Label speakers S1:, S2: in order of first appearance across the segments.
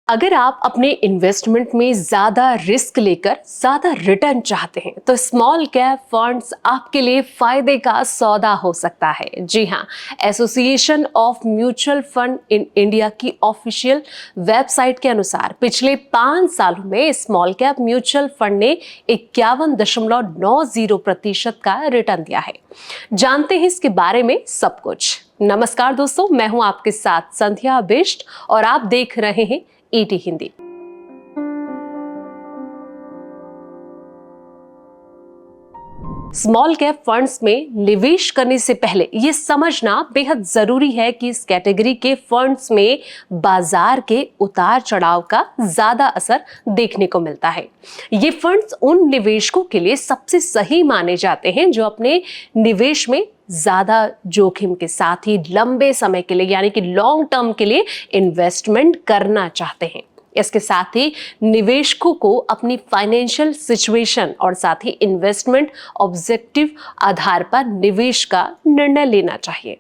S1: अगर आप अपने इन्वेस्टमेंट में ज्यादा रिस्क लेकर ज्यादा रिटर्न चाहते हैं तो स्मॉल कैप फंड्स आपके लिए फायदे का सौदा हो सकता है। जी हाँ, association of mutual fund in India की ऑफिशियल वेबसाइट के अनुसार पिछले 5 सालों में स्मॉल कैप म्यूचुअल फंड ने 51.90% का रिटर्न दिया है। जानते हैं इसके बारे में सब कुछ। नमस्कार दोस्तों, मैं हूं आपके साथ संध्या बिष्ट और आप देख रहे हैं ET Hindi. Small cap funds में निवेश करने से पहले यह समझना बेहद जरूरी है कि इस कैटेगरी के फंड्स में बाजार के उतार चढ़ाव का ज्यादा असर देखने को मिलता है। ये फंड्स उन निवेशकों के लिए सबसे सही माने जाते हैं जो अपने निवेश में ज्यादा जोखिम के साथ ही लंबे समय के लिए यानी कि लॉन्ग टर्म के लिए इन्वेस्टमेंट करना चाहते हैं। इसके साथ ही निवेशकों को अपनी फाइनेंशियल सिचुएशन और साथ ही इन्वेस्टमेंट ऑब्जेक्टिव आधार पर निवेश का निर्णय लेना चाहिए।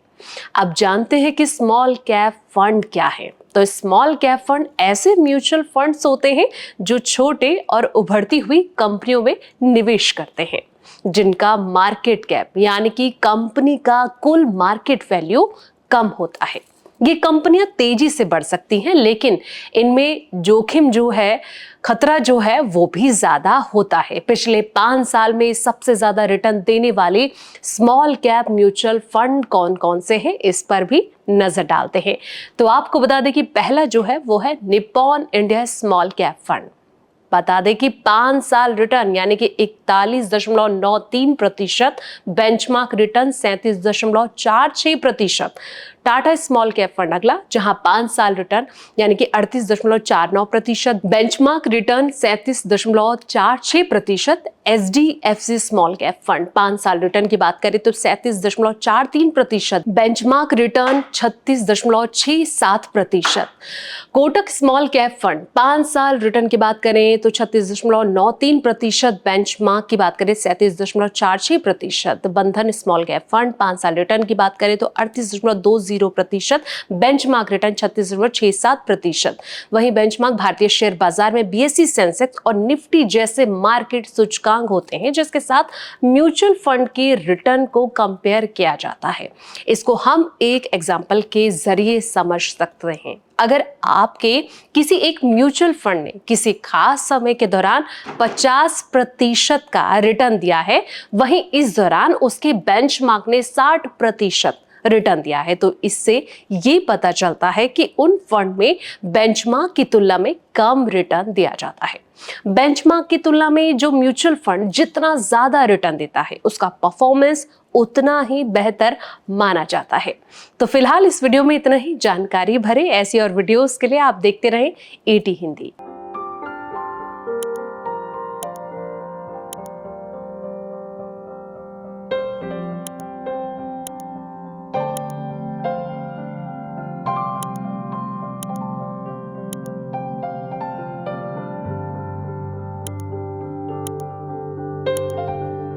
S1: अब जानते हैं कि स्मॉल कैप फंड क्या है। तो स्मॉल कैप फंड ऐसे म्यूचुअल फंड्स होते हैं जो छोटे और उभरती हुई कंपनियों में निवेश करते हैं, जिनका मार्केट कैप यानी कि कंपनी का कुल मार्केट वैल्यू कम होता है। ये कंपनियां तेजी से बढ़ सकती हैं, लेकिन इनमें जोखिम जो है, खतरा जो है वो भी ज्यादा होता है। पिछले 5 साल में सबसे ज्यादा रिटर्न देने वाले स्मॉल कैप म्यूचुअल फंड कौन कौन से हैं, इस पर भी नजर डालते हैं। तो आपको बता दें कि पहला जो है वो है Nippon India small cap fund. बता दें कि 5 साल रिटर्न यानी कि 41.93%, benchmark return 37.46%। Tata small cap fund अगला, जहां 5 साल रिटर्न यानी कि 38.49%, benchmark return 37.46%। HDFC small cap fund 5 साल रिटर्न की बात करें तो 37.43%, benchmark return 36.67%। Kotak small cap fund 5 साल रिटर्न की बात करें तो 36.93%, बेंचमार्क की बात करें 37.46%। बंधन स्मॉल कैप फंड 5 साल रिटर्न की बात करें तो 38.20%, बेंचमार्क रिटर्न 36.67%। वहीं बेंचमार्क भारतीय शेयर बाजार में बीएसई सेंसेक्स और निफ्टी जैसे मार्केट सूचकांक होते हैं जिसके साथ म्यूचुअल फंड के रिटर्न को कंपेयर किया जाता है। इसको हम एक एग्जांपल के जरिए समझ सकते हैं। अगर आपके किसी एक म्यूचुअल फंड ने किसी खास समय के दौरान 50% का रिटर्न दिया है, वहीं इस दौरान उसके बेंचमार्क ने 60% रिटर्न दिया है, तो इससे ये पता चलता है कि उन फंड में बेंचमार्क की तुलना में कम रिटर्न दिया जाता है। बेंचमार्क की तुलना में जो म्यूचुअल फंड जितना ज्यादा रिटर्न देता है उसका परफॉर्मेंस उतना ही बेहतर माना जाता है। तो फिलहाल इस वीडियो में इतना ही। जानकारी भरे ऐसी और वीडियोस के लिए आप देखते रहें ईटी हिंदी।